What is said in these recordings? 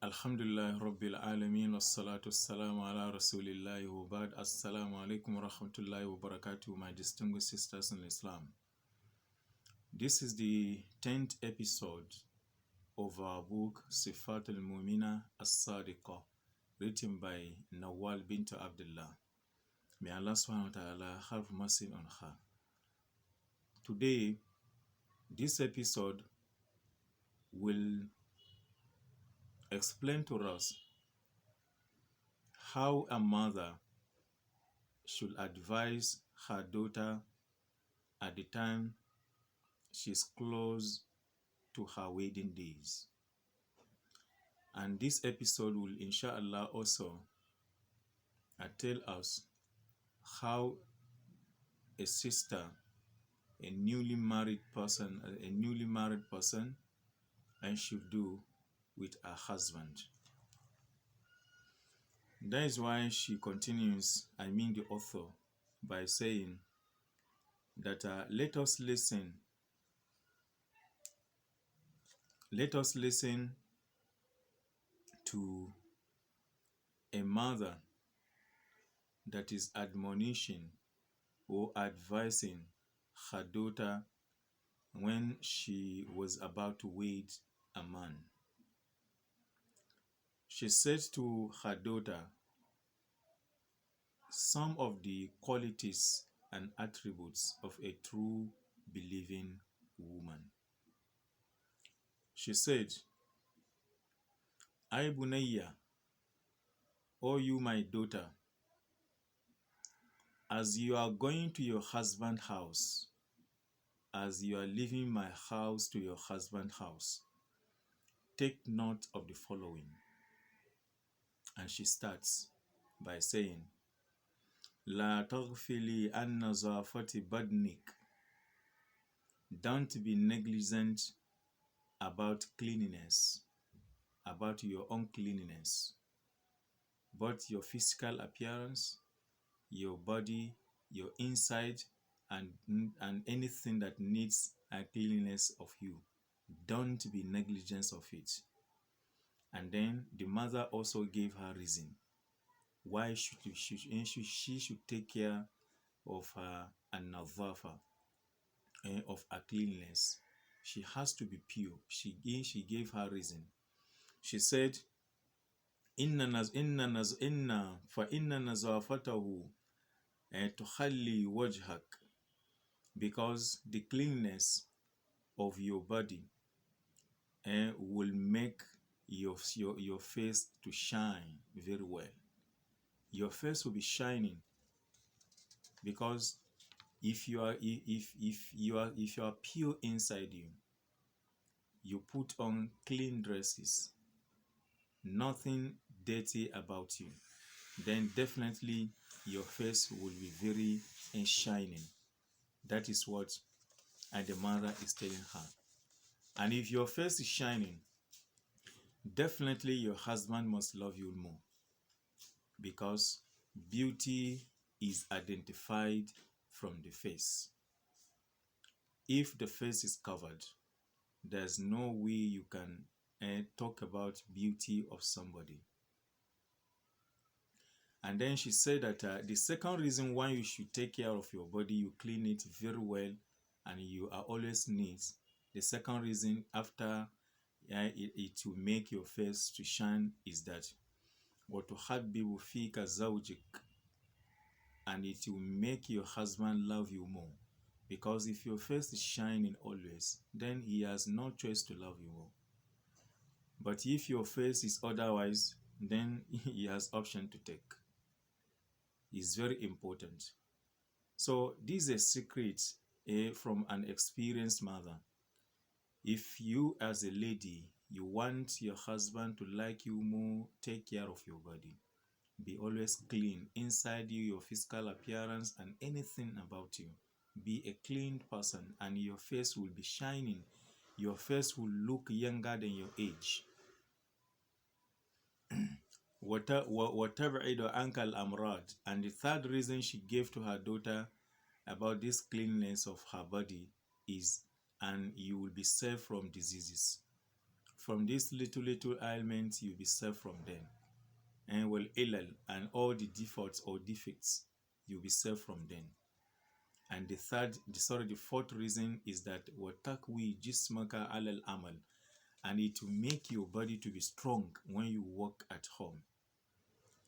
Alhamdulillah Rabbil Alameen wassalatu wassalamu ala Rasulillahi wa ba'd. Assalamu alaikum wa rahmatullahi wa barakatuh, my distinguished sisters in Islam. This is the 10th episode of our book صفات المؤمنة الصادقة, written by Nawal bint Abdullah. May Allah subhanahu wa ta'ala have mercy on her. Today, this episode will explain to us how a mother should advise her daughter at the time she's close to her wedding days. And this episode will inshallah also tell us how a sister, a newly married person and should do with her husband. That is why she continues, the author, by saying that let us listen to a mother that is admonishing or advising her daughter when she was about to wed a man. She said to her daughter some of the qualities and attributes of a true believing woman. She said, "Ay bunayya, O you my daughter, as you are going to your husband's house, as you are leaving my house to your husband's house, take note of the following." And she starts by saying, La taghfili an nazafati badnik. Don't be negligent about cleanliness, about your own cleanliness, both your physical appearance, your body, your inside, and anything that needs a cleanliness of you. Don't be negligent of it. And then the mother also gave her reason why she should take care of her an-nazafa, of her cleanliness. She has to be pure. She gave her reason. She said, inna nazafatahu tukhalli wajhak, because the cleanness of your body will make your face to shine very well. Your face will be shining, because if you are pure inside you, you put on clean dresses, nothing dirty about you, then definitely your face will be very shining. That is what the mother is telling her. And if your face is shining, definitely your husband must love you more, because beauty is identified from the face. If the face is covered, there's no way you can talk about beauty of somebody. And then she said that the second reason why you should take care of your body, you clean it very well, and you are always neat. The second reason after it will make your face to shine is that وَتُحَبِّبُ فِيكَ زَوْجِكَ, and it will make your husband love you more. Because if your face is shining always, then he has no choice to love you more. But if your face is otherwise, then he has option to take. It's very important. So this is a secret from an experienced mother. If you as a lady, you want your husband to like you more, take care of your body. Be always clean inside you, your physical appearance and anything about you. Be a clean person and your face will be shining. Your face will look younger than your age. وَتَبْعِدُ عَنْكَ الْأَمْرَادِ. And the third reason she gave to her daughter about this cleanliness of her body is, and you will be safe from diseases. from these little ailments, you'll be saved from them. And well, ilal, and all the defaults or defects, you'll be saved from them. And the fourth reason is that watakwi jismaka alal amal, and it will make your body to be strong when you work at home.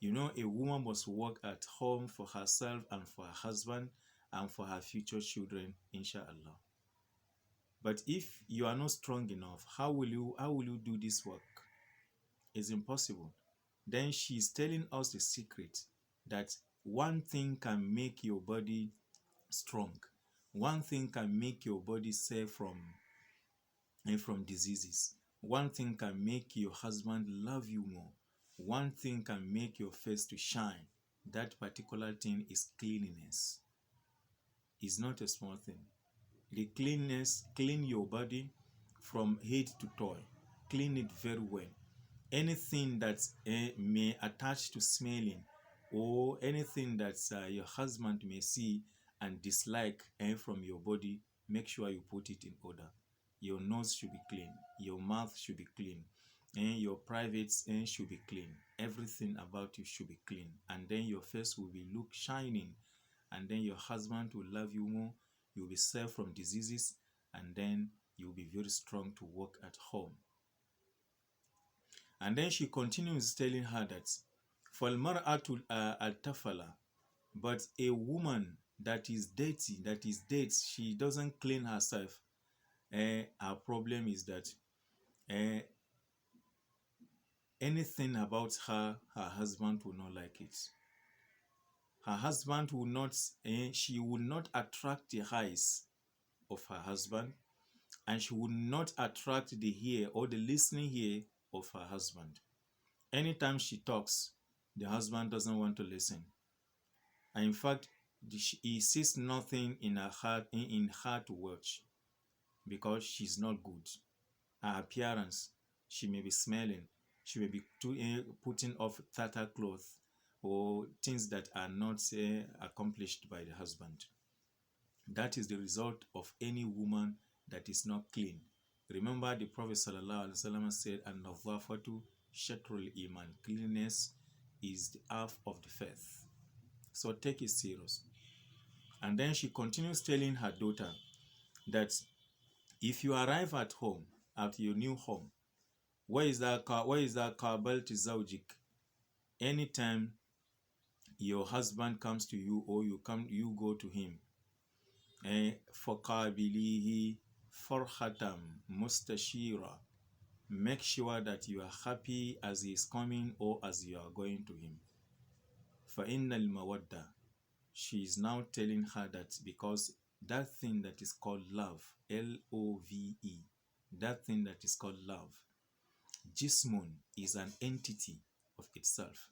You know, a woman must work at home for herself and for her husband and for her future children, inshallah. But if you are not strong enough, how will you do this work? It's impossible. Then she's telling us the secret that one thing can make your body strong. One thing can make your body safe from diseases. One thing can make your husband love you more. One thing can make your face to shine. That particular thing is cleanliness. It's not a small thing. The cleanness, clean your body from head to toe. Clean it very well. Anything that may attach to smelling, or anything that your husband may see and dislike from your body, make sure you put it in order. Your nose should be clean. Your mouth should be clean. And your privates should be clean. Everything about you should be clean. And then your face will be look shining. And then your husband will love you more. You'll be safe from diseases. And then you'll be very strong to work at home. And then she continues telling her that فَالْمَرْأَةُ الْتَفَلَ, but a woman that is dirty, she doesn't clean herself. Her problem is that anything about her husband will not like it. Her husband will not, she will not attract the eyes of her husband, and she will not attract the ear or the listening ear of her husband. Anytime she talks, the husband doesn't want to listen. And in fact, he sees nothing in her to watch, because she's not good. Her appearance, she may be smelling, she may be putting off tattered clothes or things that are not accomplished by the husband. That is the result of any woman that is not clean. Remember, the Prophet ﷺ said, "An-nadhafatu shatrul iman." Cleanliness is the half of the faith. So take it serious. And then she continues telling her daughter that if you arrive at home, at your new home, where is that kabal to zawjik? Anytime your husband comes to you or you go to him, فَقَابِلِهِ فَرْحَةً مُسْتَشِيرًا, make sure that you are happy as he is coming or as you are going to him. فَإِنَّ الْمَوَدَّةِ, she is now telling her that because that thing that is called love, L-O-V-E, that thing that is called love, Jismun is an entity of itself.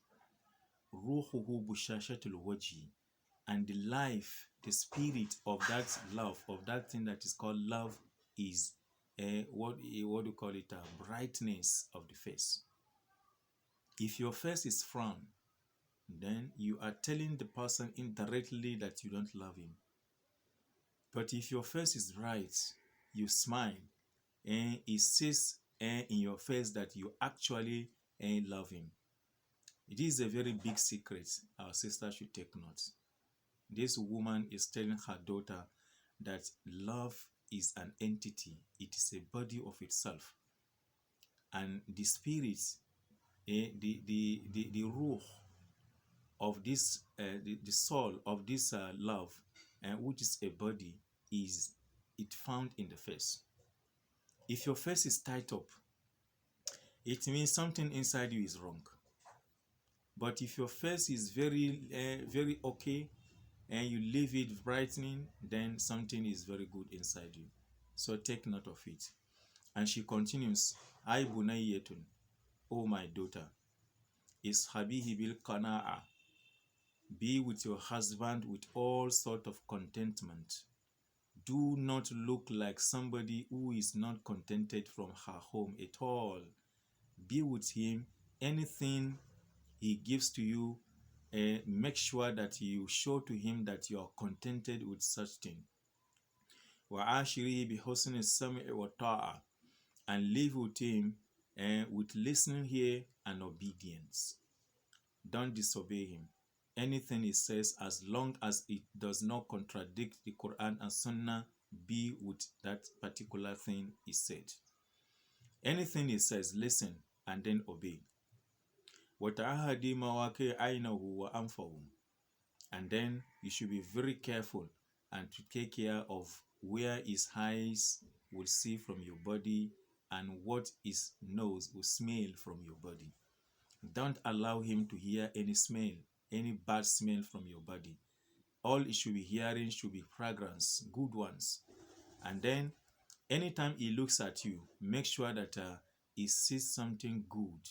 Ruhuhu bushashatul wajhi, and the life, the spirit of that love, of that thing that is called love, is what do you call it? A brightness of the face. If your face is frown, then you are telling the person indirectly that you don't love him. But if your face is bright, you smile, and it says in your face that you actually love him. It is a very big secret our sister should take note. This woman is telling her daughter that love is an entity. It is a body of itself. And the spirit, the ruh of this, the soul of this love, which is a body, is it found in the face. If your face is tight up, it means something inside you is wrong. But if your face is very okay, and you leave it brightening, then something is very good inside you. So take note of it. And she continues, "Ay bunayyatun, O my daughter, ishabihi bil qana'a, be with your husband with all sort of contentment. Do not look like somebody who is not contented from her home at all. Be with him. Anything he gives to you, make sure that you show to him that you are contented with such thing. وَعَاشِرِهِ بِحُسْنِ السَّمْعِ وَالطَّاعَةِ, and live with him with listening here and obedience. Don't disobey him. Anything he says, as long as it does not contradict the Quran and Sunnah, be with that particular thing he said. Anything he says, listen and then obey. وَتَعَهَدِي مَوَاقِعَ عَيْنَهُ وَأَنْفَهُ. And then you should be very careful and to take care of where his eyes will see from your body and what his nose will smell from your body. Don't allow him to hear any smell, any bad smell from your body. All he should be hearing should be fragrance, good ones. And then anytime he looks at you, make sure that he sees something good.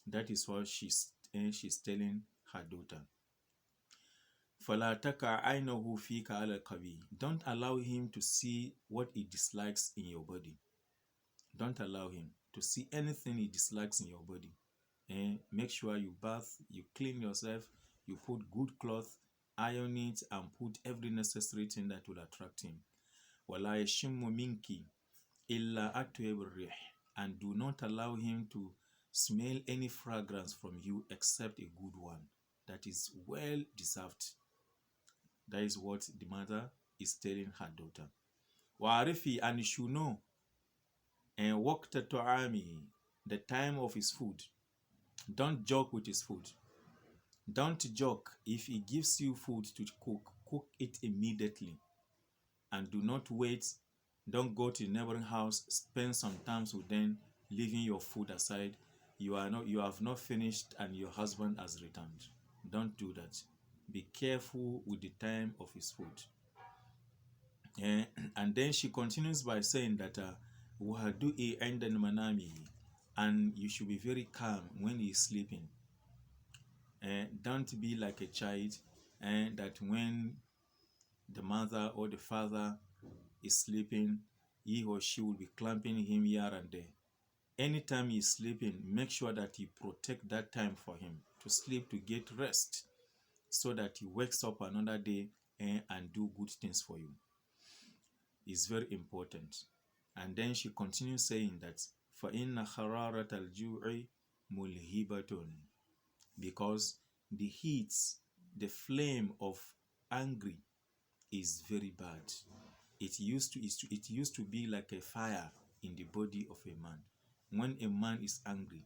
That is what she's telling her daughter. فَلَا تَكَعْ عَيْنَهُ فِيكَ عَلَى الْقَبِيحِ. Don't allow him to see what he dislikes in your body. Don't allow him to see anything he dislikes in your body. And make sure you bath, you clean yourself, you put good cloth, iron it, and put every necessary thing that will attract him. وَلَا يَشِمُّ مِنْكِ إِلَّا أَطْيَبَ الرِّيحِ. And do not allow him to smell any fragrance from you except a good one that is well deserved. That is what the mother is telling her daughter. وَعَرِفِي, and you should know and وَقْتَ طَعَامِهِ, the time of his food. Don't joke with his food. Don't joke. If he gives you food to cook, cook it immediately. And do not wait. Don't go to the neighboring house, spend some time with them, leaving your food aside. You have not finished and your husband has returned. Don't do that. Be careful with the time of his food. And then she continues by saying that وَهَدُئِ عِنْدَ الْمَنَامِ, and you should be very calm when he is sleeping. Don't be like a child that when the mother or the father is sleeping, he or she will be clamping him here and there. Anytime he is sleeping, make sure that you protect that time for him to sleep, to get rest, so that he wakes up another day and do good things for you. It's very important. And then she continues saying that فَإِنَّ خَرَارَةَ الْجُوعِ مُلْهِبَةٌ, because the heat, the flame of angry is very bad. It used to be like a fire in the body of a man. When a man is angry,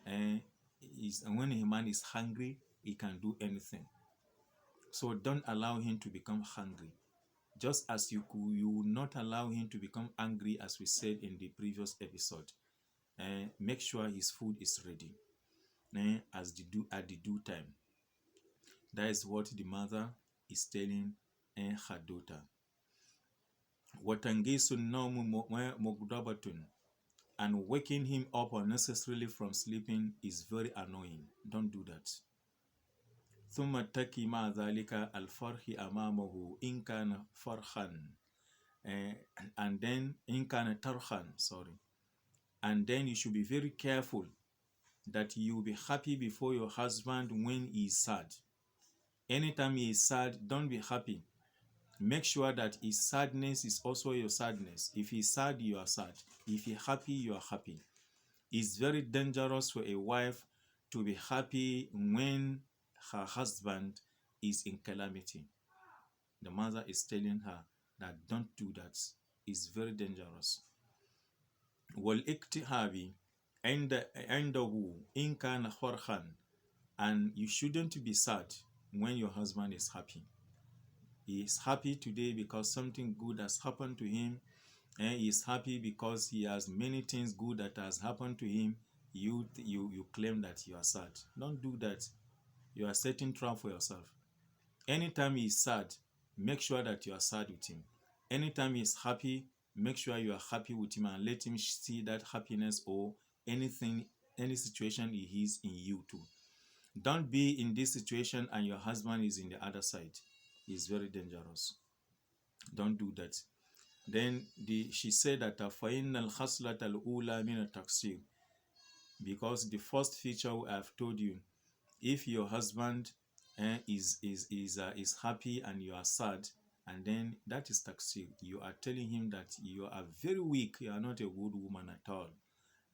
when a man is hungry, he can do anything. So don't allow him to become hungry. Just as you will not allow him to become angry, as we said in the previous episode. Make sure his food is ready at the due time. That is what the mother is telling her daughter. وَتَنْغِيسُ النَّوْمُ مُغْضَبَةٌ, and waking him up unnecessarily from sleeping is very annoying. Don't do that. ثم تكي مع ذلك الفرح أمامه إن كان فرحا, and then إن كان ترحا, and then you should be very careful that you will be happy before your husband when he is sad. Anytime he is sad, don't be happy. Make sure that his sadness is also your sadness. If he's sad, you are sad. If he's happy, you are happy. It's very dangerous for a wife to be happy when her husband is in calamity. The mother is telling her that don't do that. It's very dangerous. وَالْإِكْتِهَابِ عِنْدَهُ إِنْ كَانَ خَرْخًا, and you shouldn't be sad when your husband is happy. He is happy today because something good has happened to him, and he is happy because he has many things good that has happened to him. You claim that you are sad. Don't do that. You are setting trap for yourself. Anytime he is sad, make sure that you are sad with him. Anytime he is happy, make sure you are happy with him and let him see that happiness or any situation he is in you too. Don't be in this situation and your husband is in the other side. It's very dangerous. Don't do that. Then she said that فَإِنَّ الْخَصْلَةَ الْأُولَى مِنَ التَّقْصِيرِ, because the first feature I have told you, if your husband is happy and you are sad, and then that is taqsir. You are telling him that you are very weak, you are not a good woman at all,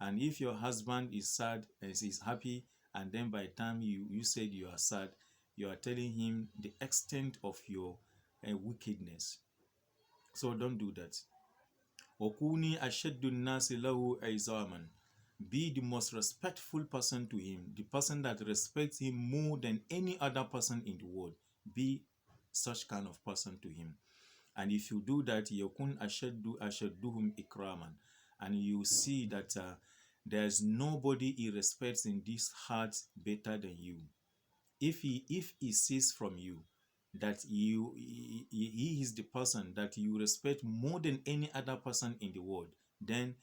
And if your husband is sad and is happy, and then by the time you said you are sad, you are telling him the extent of your wickedness. So don't do that. Wakuni ashaddu nasi lahu aizaman. Be the most respectful person to him, the person that respects him more than any other person in the world. Be such kind of person to him. And if you do that, yakun ashadduhum ikraman, and you see that there's nobody he respects in this heart better than you. If he sees from you that he is the person that you respect more than any other person in the world, then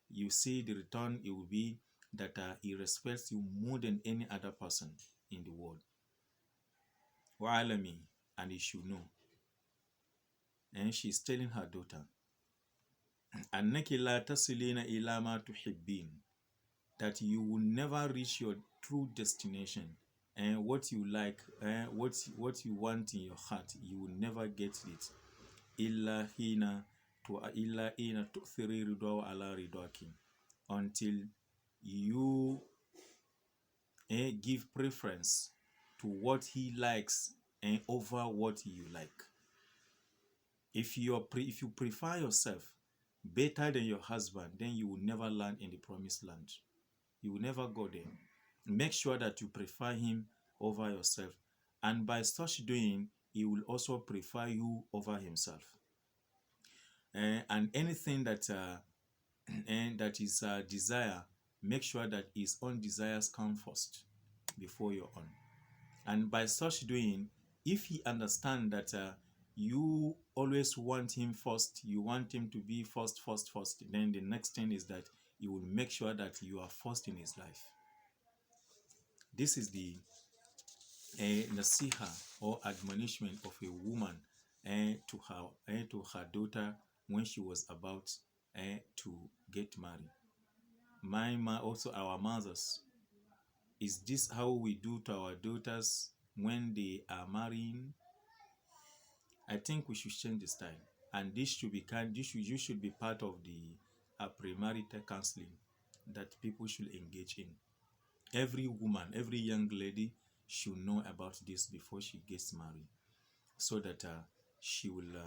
you see the return, it will be that he respects you more than any other person in the world. Wa'alami, and he should know. And she's telling her daughter, annaki la tasilina ila ma tuhibbin, that you will never reach your true destination, and what you like, what you want in your heart, you will never get it. Illa hina tu'thiri ridwa ala ridwaki, until you give preference to what he likes and over what you like. If you prefer yourself better than your husband, then you will never land in the promised land. You will never go there. Make sure that you prefer him over yourself, and by such doing, he will also prefer you over himself. And anything that that is desire, make sure that his own desires come first before your own. And by such doing, if he understands that you always want him first, you want him to be first, then the next thing is that you will make sure that you are first in his life. This is the nasiha or admonishment of a woman to her daughter when she was about to get married. Also our mothers, is this how we do to our daughters when they are marrying? I think we should change the style, and this should be you should be part of the premarital counseling that people should engage in. Every woman, every young lady should know about this before she gets married, so that she will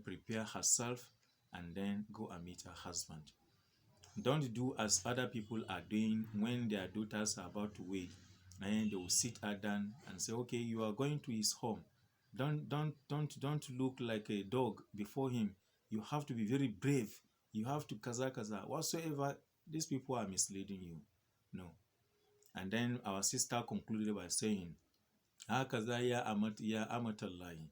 prepare herself and then go and meet her husband. Don't do as other people are doing when their daughters are about to wed, and they will sit her down and say, okay, you are going to his home. Don't look like a dog before him. You have to be very brave. You have to kaza whatsoever. These people are misleading you. No. And then our sister concluded by saying, hakaza ya amatallahi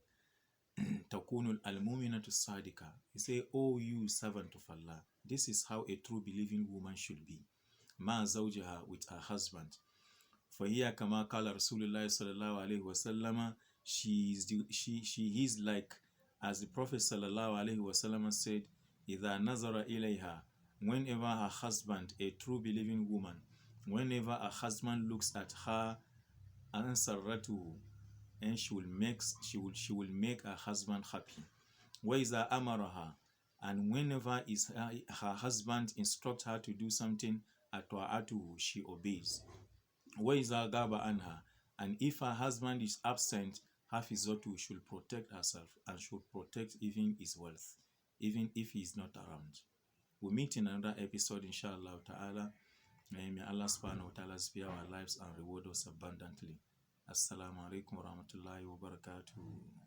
takunul al-mu'minatu الصادقة. He say, oh, you servant of Allah, this is how a true believing woman should be. Ma zawjaha, with her husband. فهي كما قال رسول الله صلى الله عليه وسلم, she is like, as the Prophet صلى الله عليه وسلم said, إذا نظر إليها, whenever her husband, a true believing woman, whenever a husband looks at her, ansaratuhu, and she will make her husband happy. وإذا أمرها, and whenever her husband instructs her to do something, atwa'atuhu, she obeys. وإذا غاب عنها, and if her husband is absent, hafizatu, should protect herself and should protect even his wealth, even if he is not around. We'll meet in another episode, inshallah ta'ala. May Allah subhanahu wa ta'ala spare our lives and reward us abundantly. Assalamu alaikum wa rahmatullahi wa barakatuh.